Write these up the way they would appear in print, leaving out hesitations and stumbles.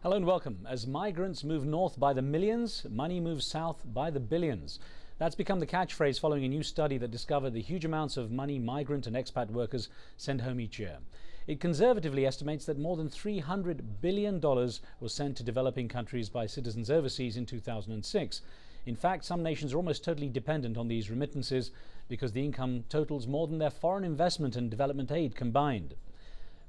Hello and welcome. As migrants move north by the millions, money moves south by the billions. That's become the catchphrase following a new study that discovered the huge amounts of money migrant and expat workers send home each year. It conservatively estimates that more than $300 billion was sent to developing countries by citizens overseas in 2006. In fact, some nations are almost totally dependent on these remittances because the income totals more than their foreign investment and development aid combined.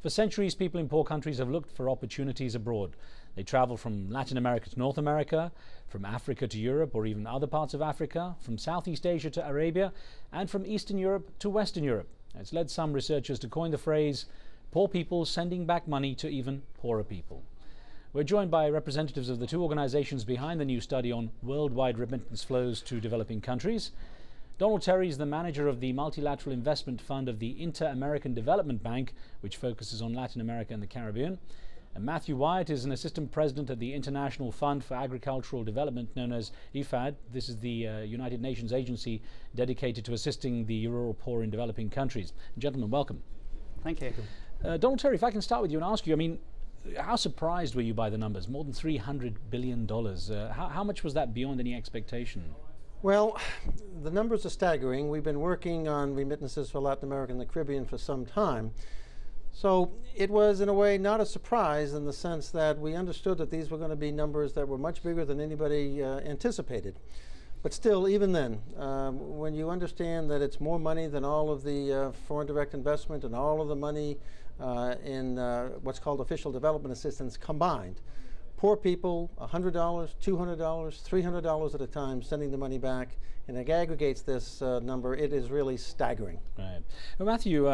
For centuries, people in poor countries have looked for opportunities abroad. They travel from Latin America to North America, from Africa to Europe or even other parts of Africa, from Southeast Asia to Arabia, and from Eastern Europe to Western Europe. It's led some researchers to coin the phrase, poor people sending back money to even poorer people. We're joined by representatives of the two organizations behind the new study on worldwide remittance flows to developing countries. Donald Terry is the manager of the Multilateral Investment Fund of the Inter-American Development Bank, which focuses on Latin America and the Caribbean. And Matthew Wyatt is an assistant president at the International Fund for Agricultural Development, known as IFAD. This is the United Nations agency dedicated to assisting the rural poor in developing countries. Gentlemen, welcome. Thank you. Donald Terry, if I can start with you and ask you, how surprised were you by the numbers? More than $300 billion. How much was that beyond any expectation? Well, the numbers are staggering. We've been working on remittances for Latin America and the Caribbean for some time. So it was, in a way, not a surprise in the sense that we understood that these were going to be numbers that were much bigger than anybody anticipated. But still, even then, when you understand that it's more money than all of the foreign direct investment and all of the money in what's called official development assistance combined, poor people, $100, $200, $300 at a time, sending the money back, and it aggregates this number. It is really staggering. Right. Well, Matthew,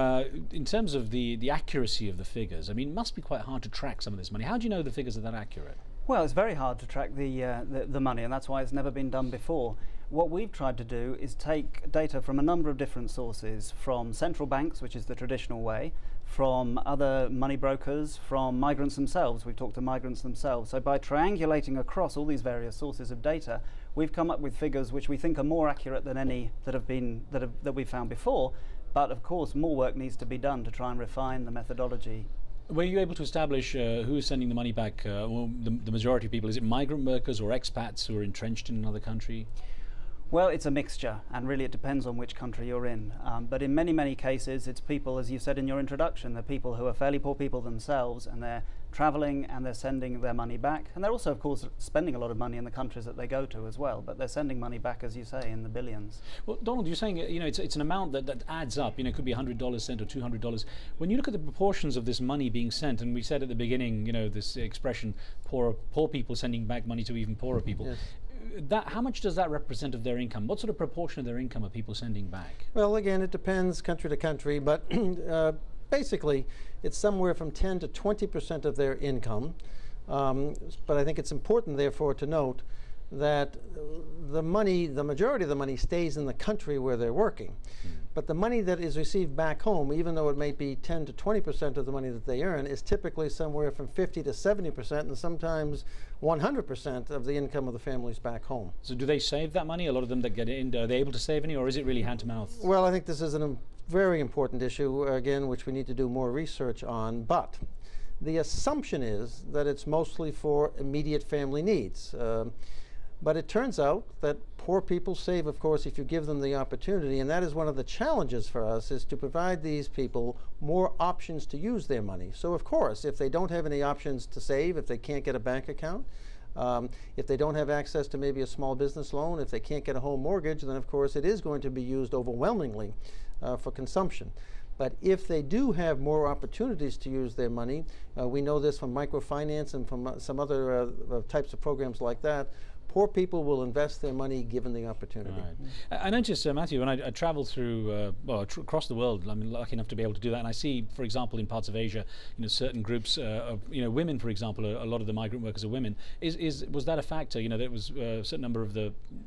in terms of the accuracy of the figures, it must be quite hard to track some of this money. How do you know the figures are that accurate? Well, it's very hard to track the money, and that's why it's never been done before. What we've tried to do is take data from a number of different sources, from central banks, which is the traditional way, from other money brokers, from migrants themselves. We've talked to migrants themselves. So by triangulating across all these various sources of data, we've come up with figures which we think are more accurate than any that we've found before. But of course, more work needs to be done to try and refine the methodology. Were you able to establish who is sending the money back? Well, the majority of people, is it migrant workers or expats who are entrenched in another country? Well, it's a mixture, and really it depends on which country you're in. But in many, many cases, it's people, as you said in your introduction, they're people who are fairly poor people themselves, and they're traveling and they're sending their money back. And they're also, of course, spending a lot of money in the countries that they go to as well, but they're sending money back, as you say, in the billions. Well, Donald, you're saying it's an amount that adds up. It could be $100 sent or $200. When you look at the proportions of this money being sent, and we said at the beginning, this expression, poor people sending back money to even poorer people. Yes. How much does that represent of their income? What sort of proportion of their income are people sending back? Well, again, it depends country to country, but basically it's somewhere from 10 to 20% of their income. But I think it's important, therefore, to note that the majority of the money stays in the country where they're working. But the money that is received back home, even though it may be 10 to 20% of the money that they earn, is typically somewhere from 50 to 70% and sometimes 100% of the income of the families back home. So do they save that money? A lot of them that get in, are they able to save any, or is it really hand to mouth? Well, I think this is a very important issue, again, which we need to do more research on. But the assumption is that it's mostly for immediate family needs. But it turns out that poor people save, of course, if you give them the opportunity, and that is one of the challenges for us, is to provide these people more options to use their money. So, of course, if they don't have any options to save, if they can't get a bank account, if they don't have access to maybe a small business loan, if they can't get a home mortgage, then, of course, it is going to be used overwhelmingly for consumption. But if they do have more opportunities to use their money, we know this from microfinance and from some other types of programs like that, poor people will invest their money given the opportunity. Right. I noticed, Matthew, when I travel through, across the world, I'm lucky enough to be able to do that, and I see, for example, in parts of Asia, certain groups of, women, for example, a lot of the migrant workers are women. Was that a factor? There was a certain number of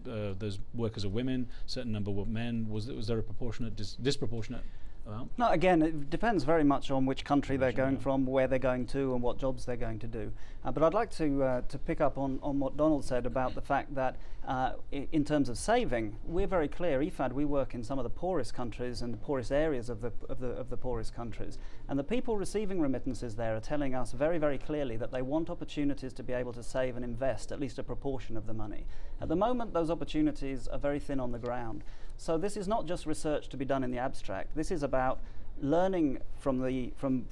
those workers are women, certain number were men. Was there a disproportionate? Well, no, again, it depends very much on which country they're going from, where they're going to, and what jobs they're going to do. But I'd like to pick up on what Donald said about the fact that in terms of saving, we're very clear. IFAD, we work in some of the poorest countries and the poorest areas of the poorest countries. And the people receiving remittances there are telling us very, very clearly that they want opportunities to be able to save and invest at least a proportion of the money. At the moment, those opportunities are very thin on the ground. So this is not just research to be done in the abstract. This is about learning from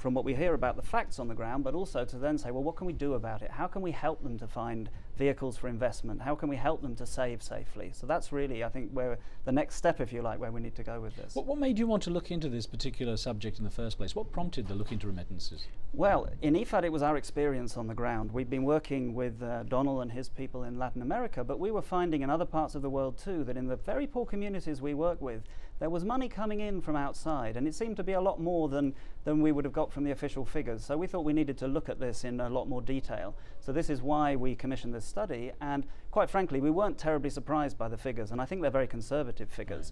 what we hear about the facts on the ground, but also to then say, well, what can we do about it? How can we help them to find vehicles for investment? How can we help them to save safely? So that's really, I think, where the next step, if you like, where we need to go with this. What made you want to look into this particular subject in the first place? What prompted the look into remittances? Well, in IFAD, it was our experience on the ground. We've been working with Donald and his people in Latin America, but we were finding in other parts of the world too that in the very poor communities we work with, there was money coming in from outside, and it seemed to be a lot more than we would have got from the official figures. So we thought we needed to look at this in a lot more detail. So this is why we commissioned this study, and quite frankly, we weren't terribly surprised by the figures, and I think they're very conservative figures.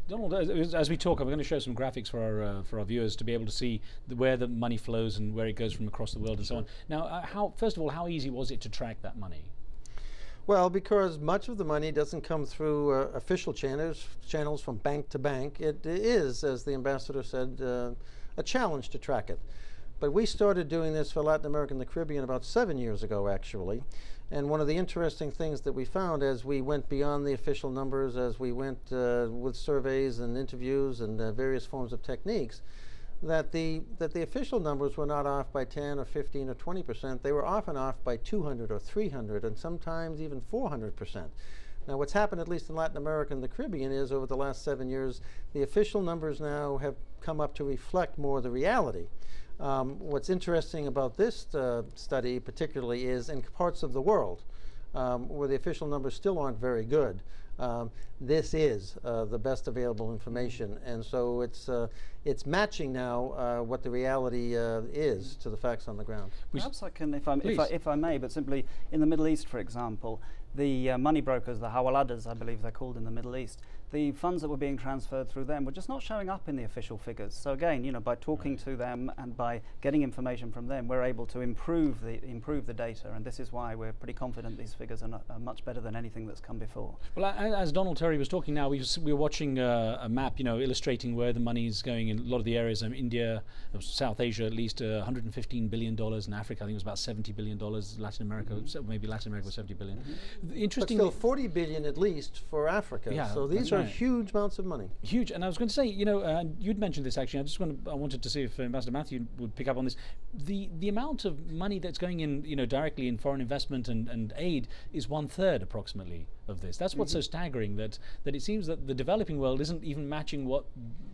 Donald, as we talk, I'm going to show some graphics for our viewers to be able to see where the money flows and where it goes from across the world and so on. Now, first of all, how easy was it to track that money? Well, because much of the money doesn't come through official channels from bank to bank. It is, as the ambassador said, a challenge to track it. But we started doing this for Latin America and the Caribbean about 7 years ago, actually. And one of the interesting things that we found as we went beyond the official numbers, as we went with surveys and interviews and various forms of techniques, that the official numbers were not off by 10 or 15 or 20%. They were often off by 200 or 300 and sometimes even 400%. Now, what's happened, at least in Latin America and the Caribbean, is over the last 7 years, the official numbers now have come up to reflect more the reality. What's interesting about this study particularly is in parts of the world where the official numbers still aren't very good. This is the best available information, and so it's matching now what the reality is to the facts on the ground. Perhaps I can, if I may, but simply in the Middle East, for example, the money brokers, the hawaladas, I believe they're called in the Middle East, the funds that were being transferred through them were just not showing up in the official figures. So again, you know, by talking to them and by getting information from them, we're able to improve the data, and this is why we're pretty confident these figures are much better than anything that's come before. Well, as Donald Terry was talking now, we were watching a map, you know, illustrating where the money is going in a lot of the areas. India, South Asia, at least $115 billion. In Africa, I think it was about $70 billion. Latin America, maybe Latin America was 70 billion. Interesting. But still 40 billion at least for Africa. Yeah, so these are huge amounts of money. Huge. And I was going to say, you know, you'd mentioned this actually. I wanted to see if Ambassador Matthew would pick up on this. The amount of money that's going in, you know, directly in foreign investment and aid is 1/3 approximately of this. That's what's so staggering, that it seems that the developing world isn't even matching what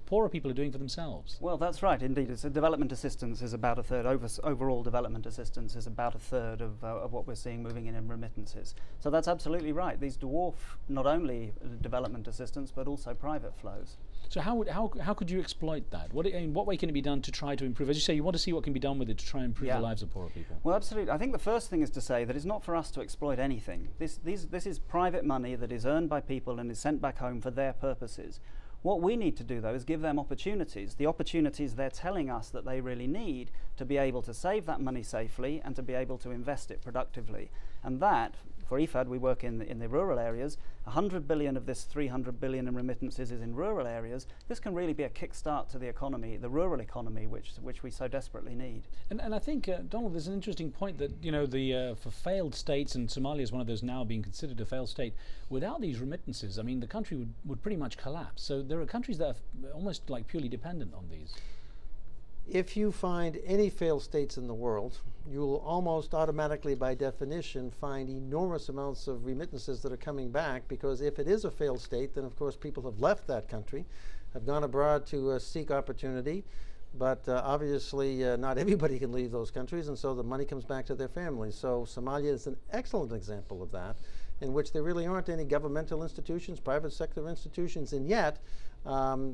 poorer people are doing for themselves. Well, that's right, indeed. It's development assistance is about 1/3. Overall development assistance is about 1/3 of what we're seeing moving in remittances. So that's absolutely right. These dwarf not only development assistance but also private flows. So how could you exploit that? In what way can it be done to try to improve? As you say, you want to see what can be done with it to try and improve the lives of poorer people. Well, absolutely. I think the first thing is to say that it's not for us to exploit anything. This is private money that is earned by people and is sent back home for their purposes. What we need to do, though, is give them opportunities, the opportunities they're telling us that they really need to be able to save that money safely and to be able to invest it productively. And that, for IFAD, we work in the rural areas. 100 billion of this 300 billion in remittances is in rural areas. This can really be a kickstart to the economy, the rural economy, which we so desperately need. And I think, Donald, there's an interesting point that, you know, for failed states, and Somalia is one of those now being considered a failed state, without these remittances, I mean, the country would pretty much collapse. So there are countries that are almost like purely dependent on these. If you find any failed states in the world, you will almost automatically, by definition, find enormous amounts of remittances that are coming back, because if it is a failed state, then of course people have left that country, have gone abroad to seek opportunity, but obviously not everybody can leave those countries, and so the money comes back to their families. So Somalia is an excellent example of that. in which there really aren't any governmental institutions, private sector institutions, and yet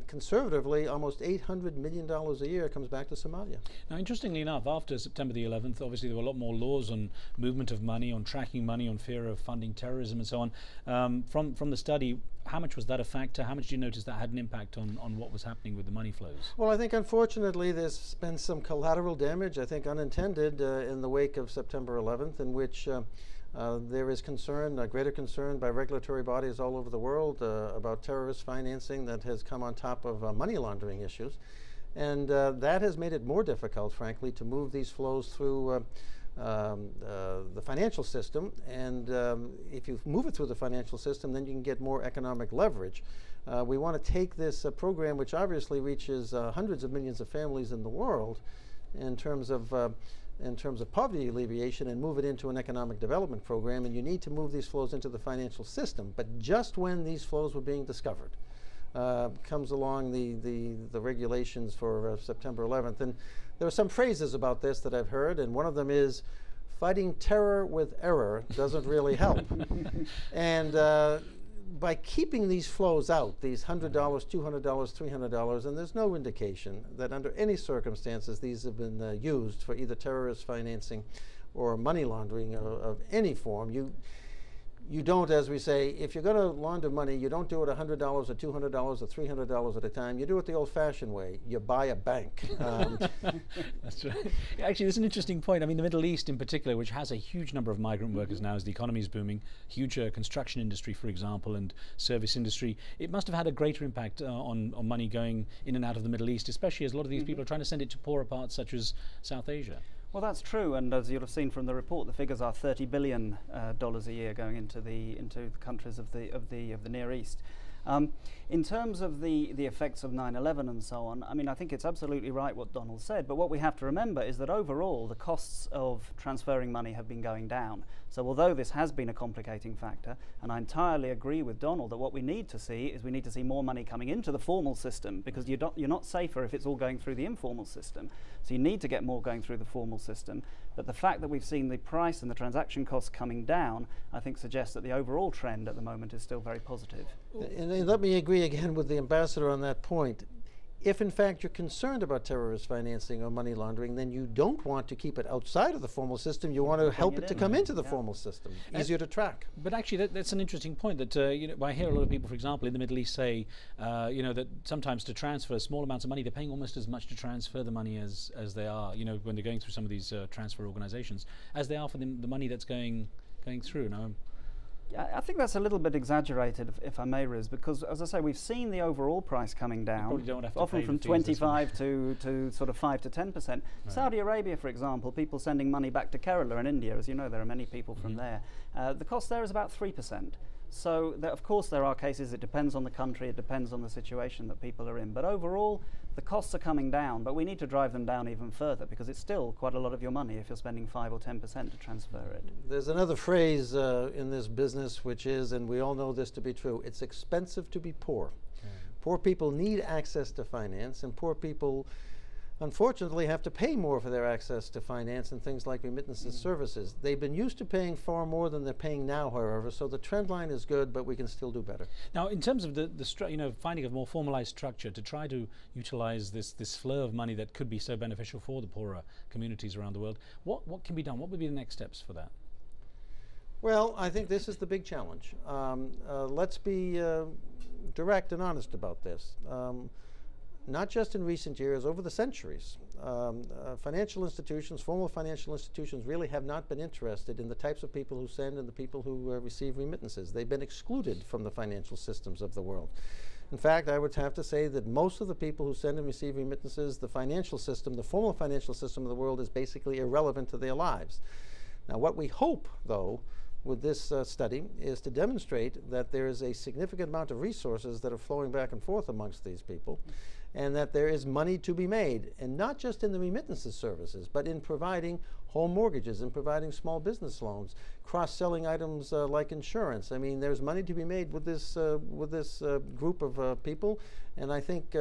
conservatively, almost $800 million a year comes back to Somalia. Now, interestingly enough, after September the 11th, obviously there were a lot more laws on movement of money, on tracking money, on fear of funding terrorism and so on. From the study, how much was that a factor? How much do you notice that had an impact on what was happening with the money flows? Well, I think unfortunately there's been some collateral damage, I think unintended, in the wake of September 11th, in which there is concern, greater concern by regulatory bodies all over the world about terrorist financing that has come on top of money laundering issues. And that has made it more difficult, frankly, to move these flows through the financial system. And if you move it through the financial system, then you can get more economic leverage. We want to take this program, which obviously reaches hundreds of millions of families in the world in terms of poverty alleviation, and move it into an economic development program. And you need to move these flows into the financial system. But just when these flows were being discovered, comes along the regulations for September 11th. And there are some phrases about this that I've heard, and one of them is, fighting terror with error doesn't really help. And by keeping these flows out, these $100, $200, $300, and there's no indication that under any circumstances these have been used for either terrorist financing or money laundering of any form. You don't, as we say, if you're going to launder money, you don't do it $100 or $200 or $300 at a time. You do it the old-fashioned way. You buy a bank. That's right. Actually, there's an interesting point. I mean, the Middle East in particular, which has a huge number of migrant workers now as the economy is booming, huge construction industry, for example, and service industry, it must have had a greater impact on money going in and out of the Middle East, especially as a lot of these people are trying to send it to poorer parts such as South Asia. Well, that's true, and as you'll have seen from the report, the figures are $30 billion a year going into the countries of the Near East. In terms of the effects of 9/11 and so on, I mean, I think it's absolutely right what Donald said, but what we have to remember is that overall the costs of transferring money have been going down. So although this has been a complicating factor, and I entirely agree with Donald that what we need to see is we need to see more money coming into the formal system, because you're not safer if it's all going through the informal system. So you need to get more going through the formal system. But the fact that we've seen the price and the transaction costs coming down, I think suggests that the overall trend at the moment is still very positive. And let me agree again with the ambassador on that point. If in fact you're concerned about terrorist financing or money laundering, then you don't want to keep it outside of the formal system. You want to help it to come into the formal system, easier to track. But actually, that's an interesting point. That I hear a lot of people, for example, in the Middle East say, that sometimes to transfer small amounts of money, they're paying almost as much to transfer the money as they are, when they're going through some of these transfer organizations, as they are for the money that's going through. Now, I think that's a little bit exaggerated, if I may, Riz, because, as I say, we've seen the overall price coming down, often from 25 to sort of 5 to 10%. Right. Saudi Arabia, for example, people sending money back to Kerala in India, as you know, there are many people from there. The cost there is about 3%. So, of course, there are cases, it depends on the country, it depends on the situation that people are in. But overall, the costs are coming down, but we need to drive them down even further, because it's still quite a lot of your money if you're spending 5 or 10% to transfer it. There's another phrase in this business, which is, and we all know this to be true, it's expensive to be poor. Poor people need access to finance, and poor people unfortunately have to pay more for their access to finance and things like remittances services. They've been used to paying far more than they're paying now, however, so the trend line is good, but we can still do better. Now, in terms of finding a more formalized structure to try to utilize this flow of money that could be so beneficial for the poorer communities around the world, what can be done? What would be the next steps for that? Well, I think this is the big challenge. Let's be direct and honest about this. Not just in recent years, over the centuries, financial institutions, formal financial institutions, really have not been interested in the types of people who send and the people who receive remittances. They've been excluded from the financial systems of the world. In fact, I would have to say that most of the people who send and receive remittances, the financial system, the formal financial system of the world is basically irrelevant to their lives. Now, what we hope, though, with this study is to demonstrate that there is a significant amount of resources that are flowing back and forth amongst these people, and that there is money to be made, and not just in the remittances services, but in providing home mortgages, in providing small business loans, cross-selling items like insurance. I mean, there's money to be made with this group of people, and I think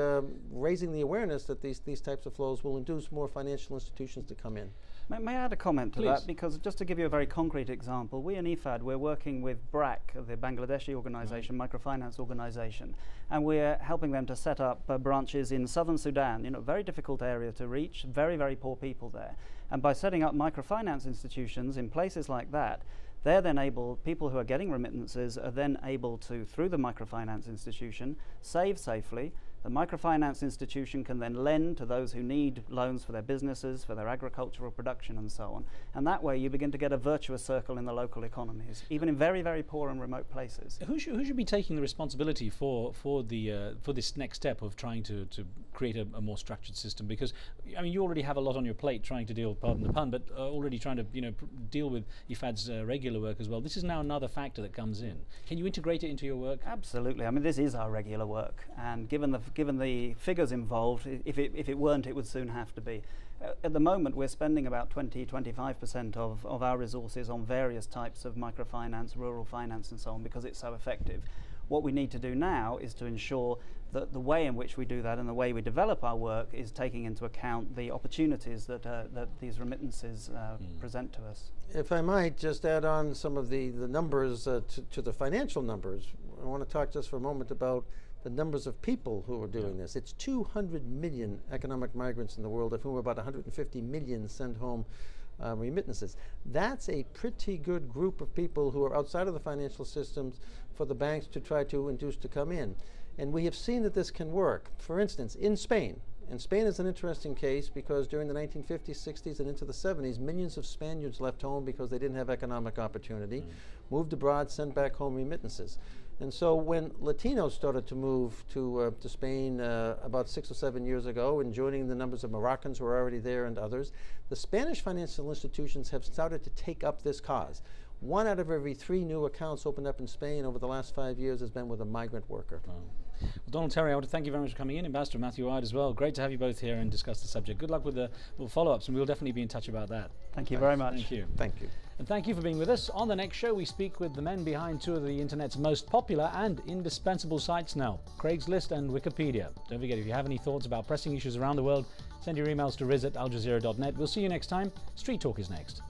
raising the awareness that these types of flows will induce more financial institutions to come in. May I add a comment to Please. that? Because just to give you a very concrete example, we in IFAD, we're working with BRAC, the Bangladeshi organisation, microfinance organisation, and we're helping them to set up branches in southern Sudan, very difficult area to reach, very, very poor people there. And by setting up microfinance institutions in places like that, they're then able, people who are getting remittances are then able to, through the microfinance institution, save safely. The microfinance institution can then lend to those who need loans for their businesses, for their agricultural production and so on. And that way you begin to get a virtuous circle in the local economies, even in very, very poor and remote places. Who should be taking the responsibility for this next step of trying to create a more structured system? Because, I mean, you already have a lot on your plate trying to deal, pardon the pun, but already trying to deal with IFAD's regular work as well. This is now another factor that comes in. Can you integrate it into your work? Absolutely. I mean, this is our regular work, and given the figures involved, if it weren't, it would soon have to be. At the moment, we're spending about 20–25% of our resources on various types of microfinance, rural finance and so on, because it's so effective. What we need to do now is to ensure that the way in which we do that and the way we develop our work is taking into account the opportunities that these remittances present to us. If I might just add on some of the numbers to the financial numbers, I want to talk just for a moment about the numbers of people who are doing this. It's 200 million economic migrants in the world, of whom about 150 million send home remittances. That's a pretty good group of people who are outside of the financial systems for the banks to try to induce to come in. And we have seen that this can work. For instance, in Spain. And Spain is an interesting case because during the 1950s, 60s, and into the 70s, millions of Spaniards left home because they didn't have economic opportunity, moved abroad, sent back home remittances. And so when Latinos started to move to Spain about 6 or 7 years ago, and joining the numbers of Moroccans who were already there and others, the Spanish financial institutions have started to take up this cause. 1 out of every 3 new accounts opened up in Spain over the last 5 years has been with a migrant worker. Wow. Well, Donald Terry, I want to thank you very much for coming in. Ambassador Matthew Wyatt as well. Great to have you both here and discuss the subject. Good luck with the follow-ups, and we'll definitely be in touch about that. Thank you very much. Thank you. Thank you. And thank you for being with us. On the next show, we speak with the men behind 2 of the internet's most popular and indispensable sites now, Craigslist and Wikipedia. Don't forget, if you have any thoughts about pressing issues around the world, send your emails to riz@aljazeera.net. We'll see you next time. Street Talk is next.